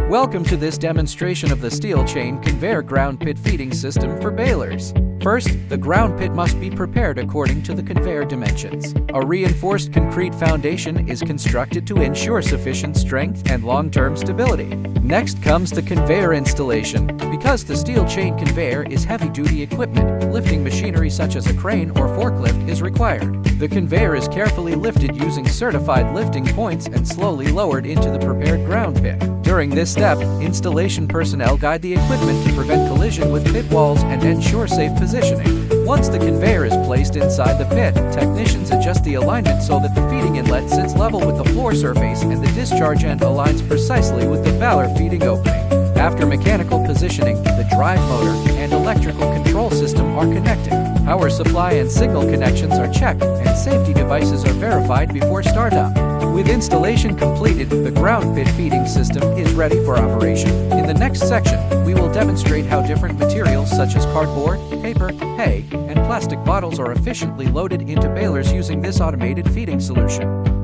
Welcome to this demonstration of the steel chain conveyor ground pit feeding system for balers. First, the ground pit must be prepared according to the conveyor dimensions. A reinforced concrete foundation is constructed to ensure sufficient strength and long-term stability. Next comes the conveyor installation. Because the steel chain conveyor is heavy-duty equipment, lifting machinery such as a crane or forklift is required. The conveyor is carefully lifted using certified lifting points and slowly lowered into the prepared ground pit. During this step, installation personnel guide the equipment to prevent collision with pit walls and ensure safe positioning. Once the conveyor is placed inside the pit, technicians adjust the alignment so that the feeding inlet sits level with the floor surface and the discharge end aligns precisely with the baler feeding opening. After mechanical positioning, the drive motor and electrical control system are connected. Power supply and signal connections are checked, and safety devices are verified before startup. With installation completed, the ground pit feeding system is ready for operation. In the next section, we will demonstrate how different materials such as cardboard, paper, hay, and plastic bottles are efficiently loaded into balers using this automated feeding solution.